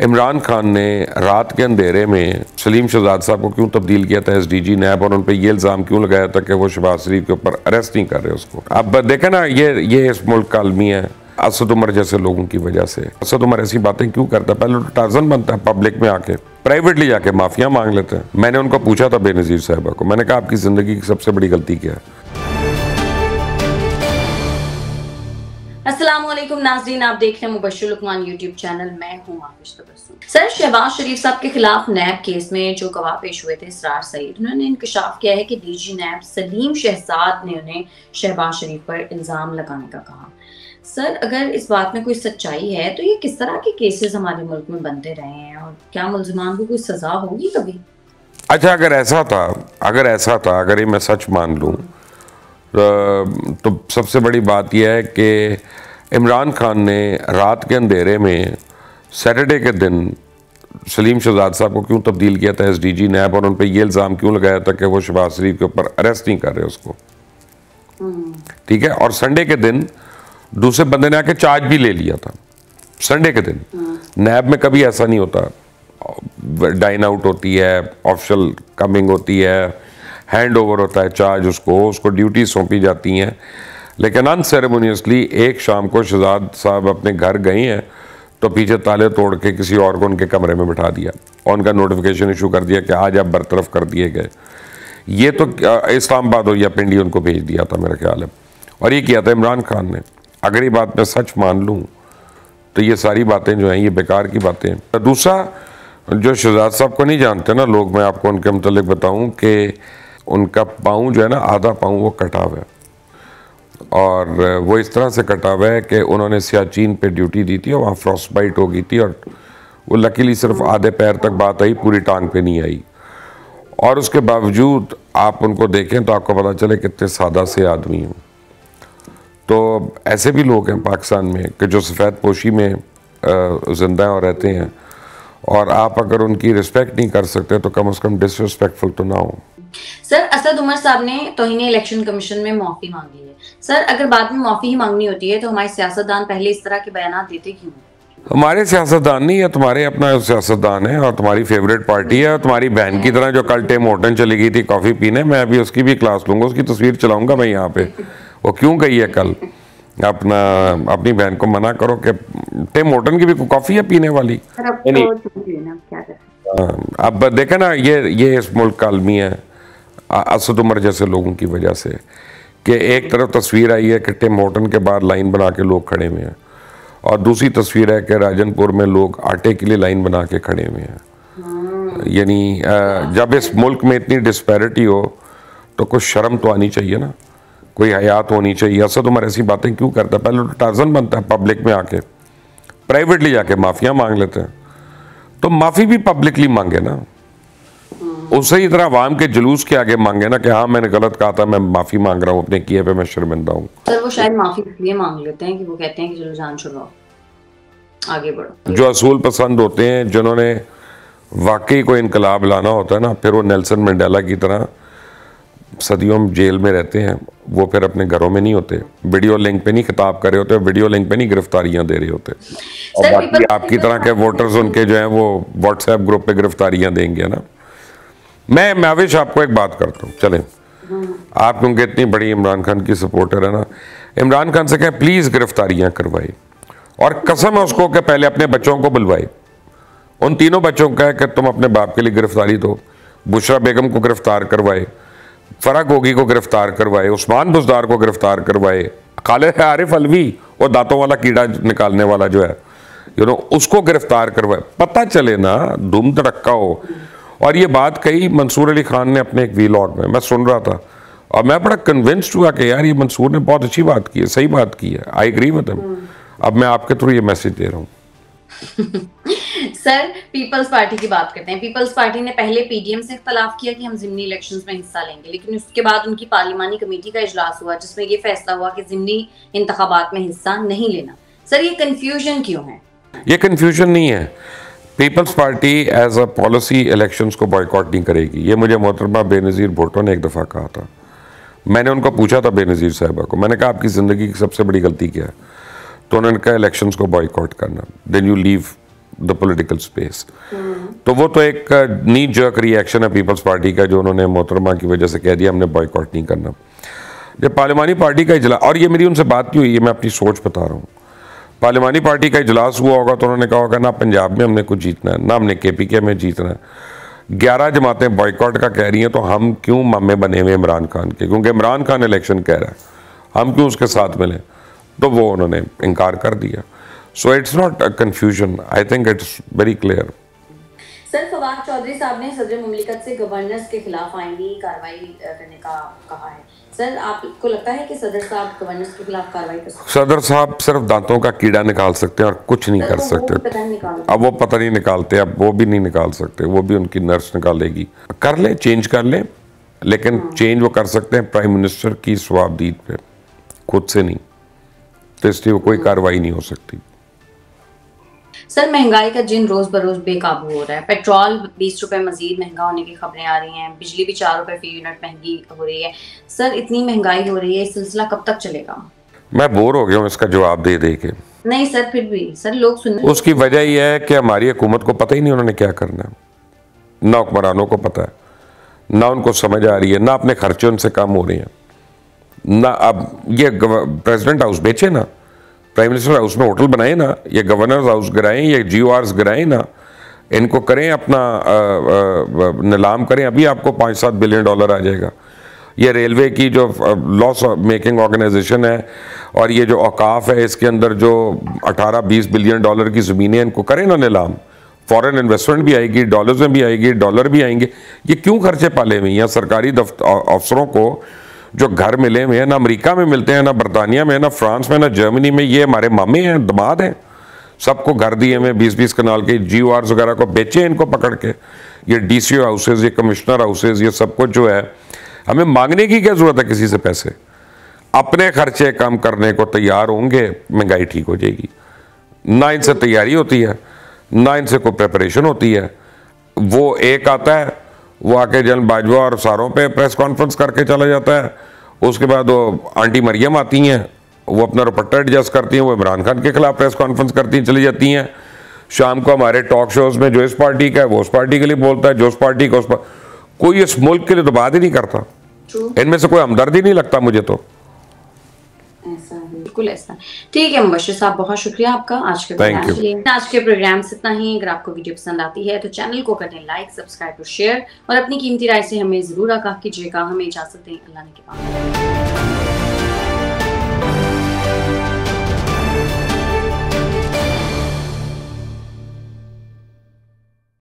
इमरान खान ने रात के अंधेरे में सलीम शहजाद साहब को क्यों तब्दील किया था एसडीजी नैब, और उन पर यह इल्ज़ाम क्यों लगाया था कि वो शहबाज शरीफ के ऊपर अरेस्ट नहीं कर रहे उसको। अब देखें ना, ये इस मुल्क का अलमी है असद उमर जैसे लोगों की वजह से। असद उमर ऐसी बातें क्यों करता है? पहले तो टार्जन बनता है पब्लिक में आके, प्राइवेटली जाके माफिया मांग लेते हैं। मैंने उनको पूछा था बेनज़ीर साहिबा को, मैंने कहा आपकी ज़िंदगी की सबसे बड़ी गलती क्या है? अस्सलाम वालेकुम नाज़रीन, आप देख रहे हैं मुबश्शिर लुकमान यूट्यूब चैनल। मैं हूं माफिश तबस्सुम। सर, शहबाज शरीफ साहब के खिलाफ नैब केस में जो गवाह पेश हुए थे इसरार सईद, उन्होंने इंकशाफ किया है कि डीजी नैब सलीम शहजाद ने उन्हें शहबाज शरीफ पर इल्जाम लगाने का कहा। सर, अगर इस बात में कोई सच्चाई है तो ये किस तरह के केसेस हमारे मुल्क में बनते रहे हैं, और क्या मुल्ज़िमान को कोई सजा होगी कभी? अच्छा, अगर अगर ये मैं सच मान लूँ तो सबसे बड़ी बात यह है कि इमरान खान ने रात के अंधेरे में सैटरडे के दिन सलीम शहजाद साहब को क्यों तब्दील किया था एसडीजी नैब, और उन पर यह इल्ज़ाम क्यों लगाया था कि वो शहबाज शरीफ के ऊपर अरेस्ट नहीं कर रहे उसको। ठीक है, और संडे के दिन दूसरे बंदे ने आके चार्ज भी ले लिया था। संडे के दिन नैब में कभी ऐसा नहीं होता, डाइन आउट होती है, ऑफिशियल कमिंग होती है, हैंड ओवर होता है चार्ज, उसको ड्यूटी सौंपी जाती हैं। लेकिन अनसेरेमोनियसली एक शाम को शहजाद साहब अपने घर गए हैं तो पीछे ताले तोड़ के किसी और को उनके कमरे में बिठा दिया और उनका नोटिफिकेशन इशू कर दिया कि आज आप बरतरफ कर दिए गए। ये तो इस्लामाबाद हो या पिंडी उनको भेज दिया था मेरा ख्याल है, और ये किया था इमरान खान ने। अगर ये बात मैं सच मान लूँ तो ये सारी बातें जो हैं ये बेकार की बातें हैं। दूसरा, जो शहजाद साहब को नहीं जानते ना लोग, मैं आपको उनके मुतालिक बताऊँ कि उनका पाँव जो है ना, आधा पाँव वो कटा हुआ है, और वो इस तरह से कटा हुआ है कि उन्होंने सियाचिन पे ड्यूटी दी थी और वहाँ फ्रॉस्ट बाइट हो गई थी, और वो लकीली सिर्फ आधे पैर तक बात आई, पूरी टांग पे नहीं आई। और उसके बावजूद आप उनको देखें तो आपको पता चले कितने सादा से आदमी हैं। तो ऐसे भी लोग हैं पाकिस्तान में कि जो सफ़ेद पोशी में ज़िंदा और रहते हैं, और आप अगर उनकी रिस्पेक्ट नहीं कर सकते तो कम से कम डिसरिस्पेक्टफुल तो ना हो। सर, असद उमर साहब ने तौहीन इलेक्शन कमीशन में माफी मांगी है। सर, अगर बाद में माफी ही मांगनी होती है तो हमारे सियासतदान पहले इस तरह के बयान देते क्यों? हमारे सियासतदान नहीं है, तुम्हारे अपना सियासतदान है, और तुम्हारी फेवरेट पार्टी है, और तुम्हारी बहन की तरह जो कल टिम हॉर्टन चली गई थी कॉफ़ी पीने, मैं अभी उसकी भी क्लास लूँगा, उसकी तस्वीर चलाऊँगा मैं यहाँ पे। वो क्यों गई है कल? अपनी बहन को मना करो कि टिम हॉर्टन की भी कॉफ़ी है पीने वाली। अब देखें ना, ये इस मुल्क का अलमी है असद उमर जैसे लोगों की वजह से, कि एक तरफ तस्वीर आई है कि टिम हॉर्टन के बाहर लाइन बना के लोग खड़े हुए हैं, और दूसरी तस्वीर है कि राजनपुर में लोग आटे के लिए लाइन बना के खड़े हुए हैं। यानी जब इस मुल्क में इतनी डिस्पैरिटी हो तो कुछ शर्म तो आनी चाहिए ना, कोई हयात होनी चाहिए। असद उमर ऐसी बातें क्यों करता है? पहले तो टार्जन बनता है पब्लिक में आके, प्राइवेटली जाके माफिया मांग लेते हैं, तो माफ़ी भी पब्लिकली मांगे ना, उससे ही तरह आवाम के जुलूस के आगे मांगे ना कि हाँ मैंने गलत कहा था, मैं माफ़ी मांग रहा हूँ, अपने किए पे मैं शर्मिंदा हूँ। सर, वो शायद माफ़ी इसलिए मांग लेते हैं कि वो कहते हैं कि चलो जान छुड़ाओ, आगे बढ़ो। जो असूल पसंद होते हैं, जिन्होंने वाकई कोई इनकलाब लाना होता है ना, फिर वो नेल्सन मंडेला की तरह सदियों जेल में रहते हैं, वो फिर अपने घरों में नहीं होते, वीडियो लिंक पे नहीं खिताब कर रहे होते, वीडियो लिंक पे नहीं गिरफ्तारियां दे रहे होते, और बाकी आपकी तरह के वोटर्स उनके जो हैं वो व्हाट्सएप ग्रुप पे गिरफ्तारियां देंगे ना। मैं माविश आपको एक बात करता हूँ, चलें, आप क्योंकि इतनी बड़ी इमरान खान की सपोर्टर है ना, इमरान खान से कहें प्लीज़ गिरफ्तारियाँ करवाए, और कसम है उसको कि पहले अपने बच्चों को बुलवाए, उन तीनों बच्चों का है कि तुम अपने बाप के लिए गिरफ्तारी दो, बुशरा बेगम को गिरफ्तार करवाए, फरा गोगी को गिरफ्तार करवाए, उस्मान बुज़दार को गिरफ्तार करवाए, खालिद आरिफ अलवी वो दांतों वाला कीड़ा निकालने वाला जो है उसको गिरफ्तार करवाए, पता चले ना, धूम धड़क्का हो। और ये बात कही मंसूर अली खान ने अपने एक वीलॉग में, मैं सुन रहा था और मैं बड़ा कन्विंस्ड हुआ कि यार ये मंसूर ने बहुत अच्छी बात की है, सही बात की है, आई एग्री विद हिम। अब मैं आपके थ्रू ये मैसेज दे रहा हूँ। सर, पीपल्स पार्टी की बात करते हैं। पीपल्स पार्टी ने पहले पीडीएम से इख्तलाफ किया कि हम ज़िमनी इलेक्शंस में हिस्सा लेंगे, लेकिन उसके बाद उनकी पार्लिमानी कमेटी का इजलास हुआ जिसमें ये फैसला हुआ कि ज़िमनी इंतखाबात में हिस्सा नहीं लेना। सर, ये कंफ्यूजन क्यों है? ये कंफ्यूजन नहीं है, Peoples Party as a policy elections को बॉयकॉट नहीं करेगी। ये मुझे मोहतरमा बेनज़ीर भुट्टो ने एक दफ़ा कहा था। मैंने उनको पूछा था बेनज़ीर साहिबा को, मैंने कहा आपकी ज़िंदगी की सबसे बड़ी गलती क्या है? तो उन्होंने कहा इलेक्शंस को बॉयकॉट करना। Then you leave the political space. तो वो तो एक नी जर्क रिएक्शन है पीपल्स पार्टी का, जो उन्होंने मोहतरमा की वजह से कह दिया हमने बॉयकॉट नहीं करना। जब पार्लिमानी पार्टी का इजलास, और ये मेरी उनसे बात की हुई है, मैं अपनी सोच बता रहा हूँ, पार्लिमानी पार्टी का इजलास हुआ होगा तो उन्होंने कहा होगा ना पंजाब में हमने कुछ जीतना है, ना हमने KPK में जीतना है। 11 जमातें बॉयकॉट का कह रही हैं, तो हम क्यों मामे बने हुए इमरान खान के, क्योंकि इमरान खान इलेक्शन कह रहा है, हम क्यों उसके साथ मिलें? तो वो उन्होंने इनकार कर दिया। So it's not a confusion, I think it's very clear. Sir, Fawad Chaudhry साहब ने सदर मुमलिकत से गवर्नर्स के खिलाफ आईनी कार्रवाई करने का कहा है। सर, आपको लगता है कि सदर साहब गवर्नर्स के खिलाफ कार्रवाई कर सकते हैं? सदर साहब सिर्फ दांतों का कीड़ा निकाल सकते हैं और कुछ नहीं कर सकते। अब वो पता नहीं निकालते, अब वो भी नहीं निकाल सकते, वो भी उनकी नर्स निकालेगी। कर ले, चेंज कर ले, लेकिन चेंज वो कर सकते हैं प्राइम मिनिस्टर की सवाबदीद पे, खुद से नहीं। तो इसलिए वो कोई कार्रवाई नहीं हो सकती। सर, महंगाई का जिन रोज बरोज बेकाबू हो रहा है, पेट्रोल 20 रुपए मजीद महंगा होने की खबरें आ रही हैं, बिजली भी 4 रुपए फी यूनिट महंगी हो रही है। सर, इतनी महंगाई हो रही है, सिलसिला कब तक चलेगा? मैं बोर हो गया हूँ इसका जवाब दे दे के। नहीं सर, फिर भी सर लोग सुन, उसकी वजह यह है कि हमारी हुकूमत को पता ही नहीं उन्होंने क्या करना है, ना हुक्मरानों को पता है, ना उनको समझ आ रही है, ना अपने खर्चे उनसे कम हो रहे हैं, ना अब ये प्रेसिडेंट हाउस बेचे ना, प्राइम मिनिस्टर हाउस में होटल बनाए ना, ये गवर्नर हाउस गिराएं, ये GORs गिराएं ना, इनको करें अपना नीलाम करें, अभी आपको 5-7 बिलियन डॉलर आ जाएगा। ये रेलवे की जो लॉस मेकिंग ऑर्गेनाइजेशन है और ये जो औकाफ है, इसके अंदर जो 18-20 बिलियन डॉलर की ज़मीनें, इनको करें ना नीलाम, फॉरेन इन्वेस्टमेंट भी आएगी, डॉलर्स में भी आएगी, डॉलर भी आएंगे। ये क्यों खर्चे पाले हुए हैं? सरकारी अफसरों को जो घर मिले हुए हैं, ना अमेरिका में मिलते हैं, ना बरतानिया में, ना फ्रांस में, ना जर्मनी में, ये हमारे मामे हैं, दामाद हैं, सबको घर दिए हुए 20-20 कनाल के। GORs वगैरह को बेचे इनको पकड़ के, ये DCO हाउसेज, ये कमिश्नर हाउसेज, ये सब कुछ जो है, हमें मांगने की क्या जरूरत है किसी से पैसे? अपने खर्चे कम करने को तैयार होंगे, महंगाई ठीक हो जाएगी। ना इनसे तैयारी होती है, ना इनसे कोई प्रिपरेशन होती है। वो एक आता है, वो आके जनरल बाजवा और सारों पे प्रेस कॉन्फ्रेंस करके चला जाता है। उसके बाद वो आंटी मरियम आती हैं, वो अपना दुपट्टा एडजस्ट करती हैं, वो इमरान खान के खिलाफ प्रेस कॉन्फ्रेंस करती हैं, चली जाती हैं। शाम को हमारे टॉक शोज में जो इस पार्टी का है वो उस पार्टी के लिए बोलता है, जो उस पार्टी का उस पर, कोई इस मुल्क के लिए तो बात ही नहीं करता। इनमें से कोई हमदर्दी नहीं लगता मुझे तो। ऐसा है, बिल्कुल ऐसा। ठीक है मुबश्शिर साहब, बहुत शुक्रिया आपका आज के प्रोग्राम के लिए। आज के प्रोग्राम से इतना ही। अगर आपको वीडियो पसंद आती है तो चैनल को करें लाइक, सब्सक्राइब और शेयर, और अपनी कीमती राय से हमें जरूर आगाह कीजिएगा। हमें इजाजत दें, अल्लाह ने के पास।